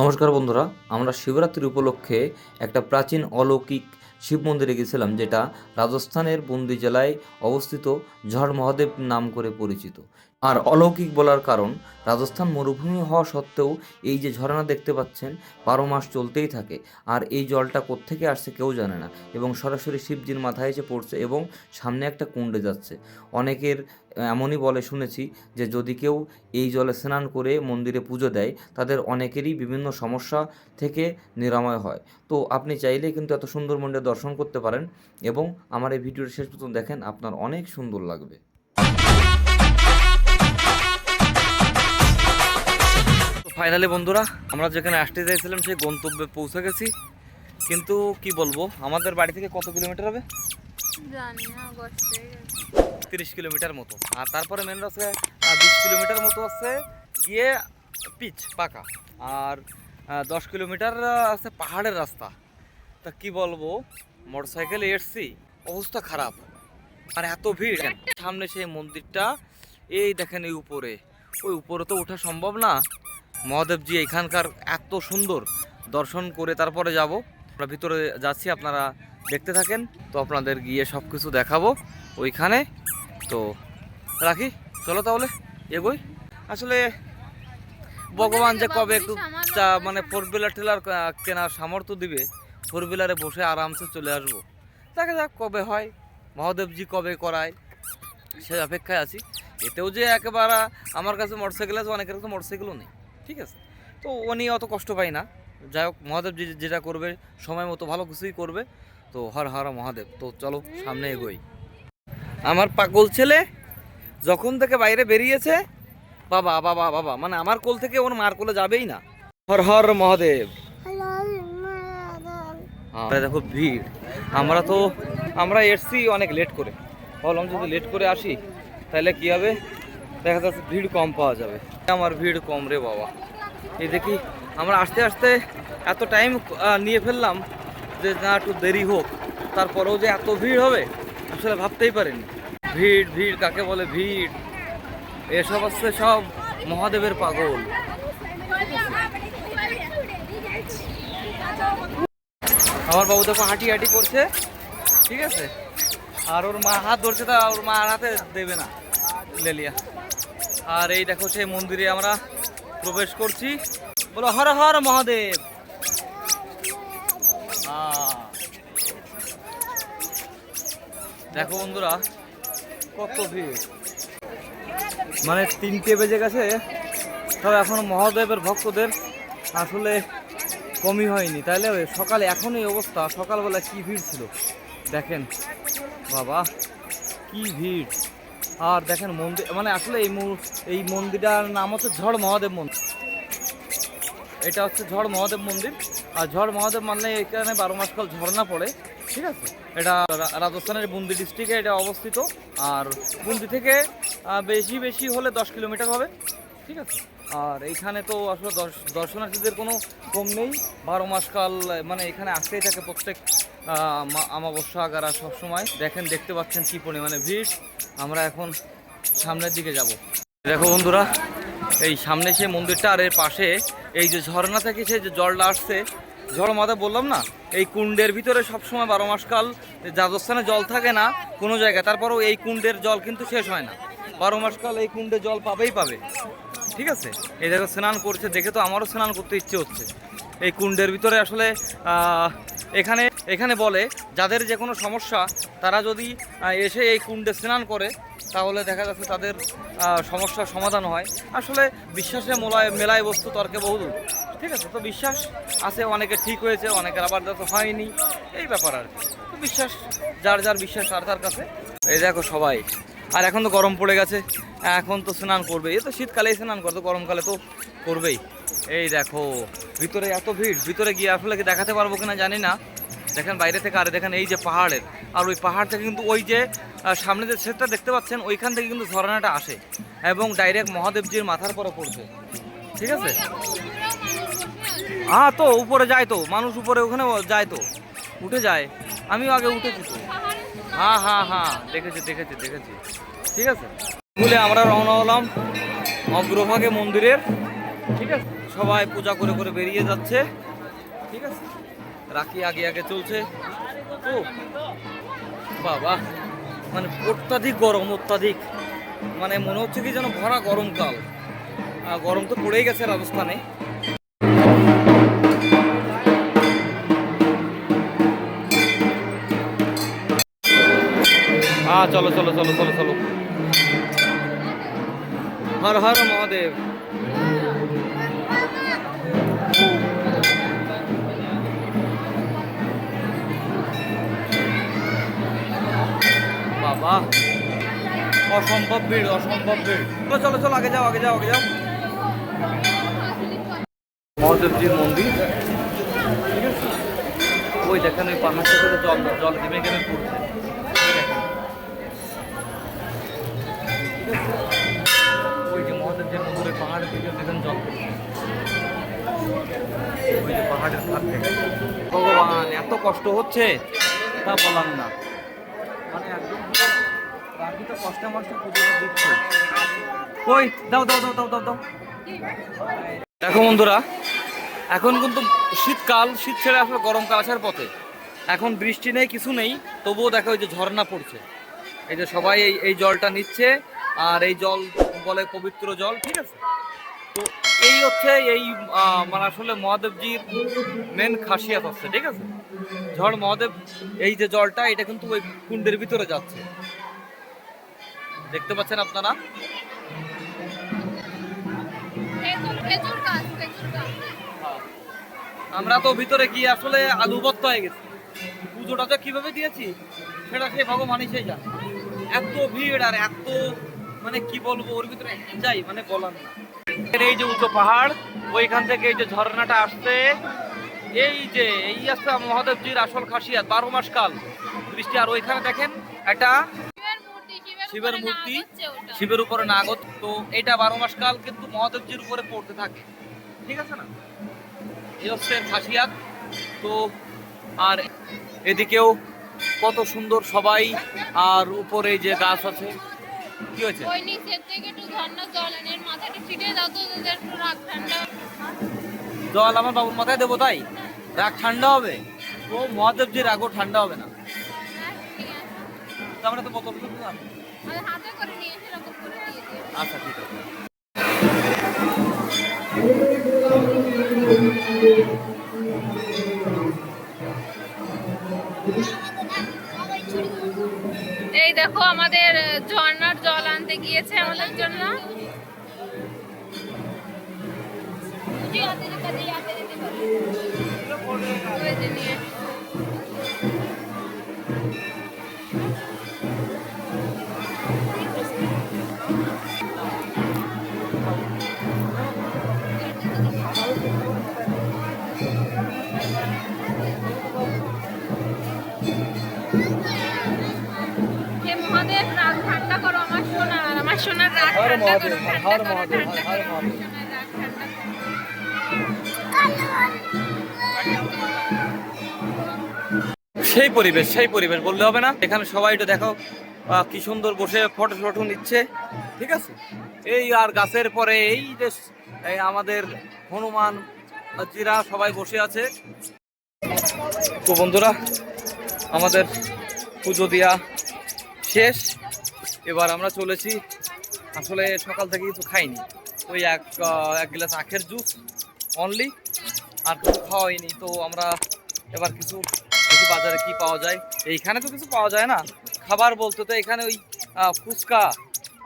নমস্কার বন্ধুরা, আমরা শিবরাত্রি উপলক্ষে একটা প্রাচীন অলৌকিক শিব মন্দিরে গেছিলাম, যেটা রাজস্থানের বুন্দি জেলায় অবস্থিত ঝড় মহাদেব নাম করে পরিচিত। আর অলৌকিক বলার কারণ, রাজস্থান মরুভূমি হওয়া সত্ত্বেও এই যে ঝর্ণা দেখতে পাচ্ছেন 12 মাস চলতেই থাকে। আর এই জলটা কোত্থেকে আসছে কেউ জানে না, এবং সরাসরি শিবজির মাথায় এসে পড়ছে এবং সামনে একটা কুণ্ডে যাচ্ছে। অনেকের এমনই বলে শুনেছি যে যদি কেউ এই জলে স্নান করে মন্দিরে পুজো দেয়, তাদের অনেকেরই বিভিন্ন সমস্যা থেকে নিরাময় হয়। তো আপনি চাইলে কিন্তু এত সুন্দর মন্দির দর্শন করতে পারেন, এবং আমার এই ভিডিওর শেষ পর্যন্ত দেখেন, আপনার অনেক সুন্দর লাগবে। ফাইনালি বন্ধুরা, আমরা যেখানে আসতে চাইছিলাম সেই গন্তব্যে পৌঁছে গেছি। কিন্তু কি বলবো, আমাদের বাড়ি থেকে কত কিলোমিটার হবে জানি না, 30 কিলোমিটার মতো। আর তারপরে মেন রাস্তায় 20 কিলোমিটার মতো আছে গিয়ে পিচ পাকা, আর 10 কিলোমিটার আছে পাহাড়ের রাস্তা। তা কি বলবো, মোটরসাইকেলে এসছি, অবস্থা খারাপ। আর এত ভিড়, সামনে সেই মন্দিরটা এই দেখেন, এই উপরে, ওই উপরে তো ওঠা সম্ভব না। মহাদেবজি এখানকার এত সুন্দর, দর্শন করে তারপরে যাব। আমরা ভিতরে যাচ্ছি, আপনারা দেখতে থাকেন। তো আপনাদের গিয়ে সব কিছু দেখাবো ওইখানে। তো রাখি, চলো তাহলে এগোই। আসলে ভগবান যে কবে একটু মানে 4 হুইলার টেলার কেনার সামর্থ্য দিবে, 4 হুইলারে বসে আরামসে চলে আসবো। দেখা যাক কবে হয়, মহাদেবজি কবে করায়, সে অপেক্ষায় আছি। এতেও যে একেবারে আমার কাছে মোটরসাইকেল আছে, অনেকের কাছে মোটরসাইকেলও নেই, ঠিক আছে। তো ও নিয়ে অত কষ্ট পাই না। যাই হোক, মহাদেব যেটা করবে সময় মতো ভালো কিছুই করবে। তো হর হর মহাদেব। তো চলো সামনে এগোই। আমার পাগল ছেলে যখন থেকে বাইরে বেরিয়েছে, বাবা বাবা বাবা, মানে আমার কোল থেকে ওর মার কোলে যাবেই না। হর হর মহাদেব। দেখো ভিড়, আমরা এসছি অনেক লেট করে। ভাবলাম যদি লেট করে আসি তাহলে কি হবে, দেখা যাচ্ছে ভিড় কম পাওয়া যাবে। আমার ভিড় কম রে বাবা। এই দেখি আমরা আস্তে আস্তে এত টাইম নিয়ে ফেললাম যে না একটু দেরি হোক, তারপরেও যে এত ভিড় হবে আসলে ভাবতেই পারিনি। ভিড় ভিড় কাকে বলে ভিড়, এসব হচ্ছে সব মহাদেবের পাগল। আমার বাবু দেখো হাঁটি হাঁটি করছে, ঠিক আছে। আর ওর মা হাত ধরছে, তা ওর মা হাতে দেবে না লেলিয়া। আর এই দেখো সেই মন্দিরে আমরা প্রবেশ করছি। বলো হর হর মহাদেব। দেখো বন্ধুরা কত ভিড়, মানে 3টে বেজে গেছে, তবে এখন মহাদেবের ভক্তদের আসলে কমই হয়নি। তাইলে সকালে এখন এই অবস্থা, সকালবেলা কি ভিড় ছিল দেখেন বাবা, কি ভিড়। আর দেখেন মন্দির, মানে আসলে এই মন্দিরটার নাম হচ্ছে ঝড় মহাদেব মন্দির। এটা হচ্ছে ঝড় মহাদেব মন্দির। আর ঝড় মহাদেব মানে এখানে 12 মাস কাল ঝর্ণা পড়ে, ঠিক আছে। এটা রাজস্থানের বুন্দি ডিস্ট্রিক্টে এটা অবস্থিত। আর বুন্দি থেকে বেশি হলে 10 কিলোমিটার হবে, ঠিক আছে। আর এইখানে তো আসলে দর্শনার্থীদের কোনো কম নেই। 12 মাস কাল মানে এখানে আসতেই থাকে, প্রত্যেক অমাবস্যা আগারা সবসময়। দেখতে পাচ্ছেন কি পরিমাণে ভিড়। আমরা এখন সামনের দিকে যাব। দেখো বন্ধুরা, এই সামনে সেই মন্দিরটা, আর এর পাশে এই যে ঝর্ণা থেকে সেই যে জলটা আসছে, ঝড় মহাদেব বললাম না, এই কুণ্ডের ভিতরে সবসময় 12 মাস কাল রাজস্থানে জল থাকে না কোনো জায়গায়, তারপরেও এই কুণ্ডের জল কিন্তু শেষ হয় না। 12 মাস কাল এই কুণ্ডে জল পাবে, ঠিক আছে। এই দেখো স্নান করছে, দেখে তো আমারও স্নান করতে ইচ্ছে হচ্ছে এই কুণ্ডের ভিতরে। আসলে এখানে বলে যাদের যে কোনো সমস্যা, তারা যদি এসে এই কুণ্ডে স্নান করে তাহলে দেখা যাচ্ছে তাদের সমস্যার সমাধান হয়। আসলে বিশ্বাসে মেলায় বস্তু তর্কে বহুদূর, ঠিক আছে। তো বিশ্বাস আছে, অনেকে ঠিক হয়েছে, অনেকের আবার তো হয়নি, এই ব্যাপার আর কি। তো বিশ্বাস যার বিশ্বাস তার কাছে। এই দেখো সবাই, আর এখন তো গরম পড়ে গেছে, এখন তো স্নান করবে। এ তো শীতকালেই স্নান করতো, গরমকালে তো করবেই। এই দেখো ভিতরে এত ভিড়, ভিতরে গিয়ে আসলে কি দেখাতে পারবো কিনা জানি না। দেখেন বাইরে থেকে, আর দেখেন এই যে পাহাড়ের, আর ওই পাহাড় থেকে কিন্তু ওই যে সামনে যে সেটটা দেখতে পাচ্ছেন, ওইখান থেকে কিন্তু ঝর্ণাটা আসে এবং ডাইরেক্ট মহাদেবজির মাথার পরে পড়ছে, ঠিক আছে। হ্যাঁ, তো উপরে যায়, তো মানুষ উপরে ওখানে যায়, তো উঠে যায়। আমিও আগে উঠেছি তো। হ্যাঁ দেখেছি, ঠিক আছে। বলে আমরা রওনা হলাম অগ্রভাগে মন্দিরের, ঠিক আছে। সবাই পূজা করে করে বেরিয়ে যাচ্ছে, ঠিক আছে। রাখি আগে আগে চলছে। তো বাবা, মানে অত্যাধিক গরম, অত্যাধিক, মানে মনে হচ্ছে কি যেন ভরা গরমকাল। গরম তো পড়েই গেছে রাজস্থানে। চলো চলো চলো চলো চলো, হর হর মহাদেব। বাবা, অসম্ভব ভিড়, অসম্ভব ভিড়। চলো চলো চলো, আগে যাও আগে যাও আগে যাও। মহাদেবজির মন্দির, ঠিক আছে। ওই দেখেন ওই পাহাড়টা থেকে জল জল নেমে নেমে পড়ছে। ওই যে মহাদেবজির মন্দিরের পাহাড়ের দিকে দেখেন জল পড়ছে, ওই যে পাহাড়ের ধার থেকে। ভগবান, এত কষ্ট হচ্ছে তা বলার না, মানে একদম রাখি তো কষ্টে মষ্টে পুজোটা দিচ্ছে। কই দাও দাও দাও দাও দাও দাও। দেখো বন্ধুরা, এখন কিন্তু শীতকাল, শীত ছেড়ে আসলে গরমকাল আসার পথে। এখন বৃষ্টি নেই, কিছু নেই, তবুও দেখো ওই যে ঝর্ণা পড়ছে। এই যে সবাই এই জলটা নিচ্ছে, আর এই জল বলে পবিত্র জল, ঠিক আছে। তো এই হচ্ছে এই মানে আসলে মহাদেবজির মেন খাসিয়াত হচ্ছে, ঠিক আছে। ঝড় মহাদেব, এই যে জলটা এটা কিন্তু ওই কুণ্ডের ভিতরে যাচ্ছে, দেখতে পাচ্ছেন আপনারা। আমরা তো ভিতরে গিয়ে আসলে আলুবত্ত হয়ে গেছি। পুজোটা যে কিভাবে দিয়েছি সেটা সে ভগবানই সেই জানে। এত ভিড় আর এত, মানে কি বলবো, ওর ভিতরে যাই মানে বলার না। এই যে উঁচু পাহাড়, ওইখান থেকে এই যে ঝর্ণাটা আসছে, এই যে এই আসছে মহাদেবজির আসল খাসিয়াত, 12 মাস কাল বৃষ্টি। আর ওইখানে দেখেন একটা শিবের মূর্তি, শিবের উপরে নাগত। তো এটা 12 মাস কাল কিন্তু মহাদেবজির উপরে পড়তে থাকে, ঠিক আছে না। এই হচ্ছে খাসিয়াত। তো আর এদিকেও কত সুন্দর সবাই, আর উপরে যে গাছ আছে। কি হয়েছে? ওই নিচের থেকে একটু ঝর্ণা জল এনে মাথাটা ছিটিয়ে দাও তো, একটু রাগ ঠান্ডা। জল আমার বাবুর মাথায় দেবো তাই রাগ ঠান্ডা হবে? ও মহাদেবজির রাগও ঠান্ডা হবে না। আমরা তো বোতল হাতে করে নিয়ে এসে এরকম করে দিয়ে দিও। আচ্ছা ঠিক আছে। এই দেখো আমাদের ঝর্ণার জল আনতে গিয়েছে আমাদের জন্য। মহাদেব রাগ ঠান্ডা করো আমার সোনার, আমার সোনার রাগ ঠান্ডা করো, ঠান্ডা করো, ঠান্ডা করো আমার সোনার রাগ ঠান্ডা করো। সেই পরিবেশ, সেই পরিবেশ বললে হবে না। এখানে সবাই একটু দেখো কি সুন্দর বসে ফটো ফটো নিচ্ছে, ঠিক আছে। এই আর গাছের পরে এই যে এই আমাদের হনুমান জিরা সবাই বসে আছে। তো বন্ধুরা, আমাদের পুজো দেওয়া শেষ। এবার আমরা চলেছি, আসলে সকাল থেকে কিছু খাইনি, ওই এক গ্লাস আখের জুস অনলি, আর কিছু খাওয়া হয়নি। তো আমরা এবার কিছু বাজারে কি পাওয়া যায়, এইখানে তো কিছু পাওয়া যায় না খাবার বলতে। তো এখানে ওই ফুচকা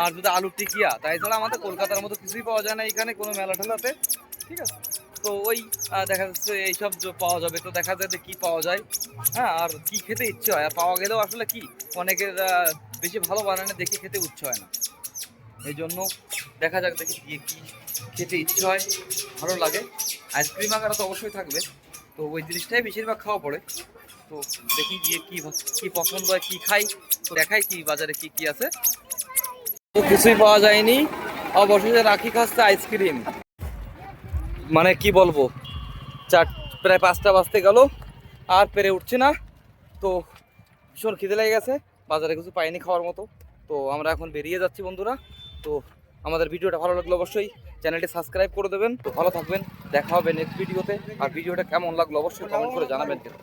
আর যদি আলুর টিকিয়া, তাই ছাড়া আমাদের কলকাতার মতো কিছুই পাওয়া যায় না এখানে কোনো মেলা ঠেলাতে, ঠিক আছে। তো ওই দেখা যাচ্ছে এইসব পাওয়া যাবে। তো দেখা যায় যে কী পাওয়া যায়, হ্যাঁ, আর কি খেতে ইচ্ছে হয়। আর পাওয়া গেলেও আসলে কি অনেকের বেশি ভালো বানানো দেখে খেতে ইচ্ছে হয় না। এই জন্য দেখা যাক, দেখি গিয়ে কী খেতে ইচ্ছে হয়, ভালো লাগে। আইসক্রিম আকারে তো অবশ্যই থাকবে, তো ওই জিনিসটাই বেশিরভাগ খাওয়া পড়ে। তো দেখি গিয়ে কি পছন্দ হয়, কি খাই, তো দেখাই কি বাজারে কি কি আছে। তো কিছুই পাওয়া যায়নি, অবশেষে রাখি খাচ্ছে আইসক্রিম। মানে কি বলবো, প্রায় 5টা বাজতে গেল, আর পেরে উঠছে না। তো ভীষণ খিদে লেগে গেছে, বাজারে কিছু পাইনি খাওয়ার মতো। তো আমরা এখন বেরিয়ে যাচ্ছি বন্ধুরা। তো আমাদের ভিডিওটা ভালো লাগলে অবশ্যই চ্যানেলটি সাবস্ক্রাইব করে দেবেন। তো ভালো থাকবেন, দেখা হবে নেক্সট ভিডিওতে। আর ভিডিওটা কেমন লাগলো অবশ্যই কমেন্ট করে জানাবেন কিন্তু।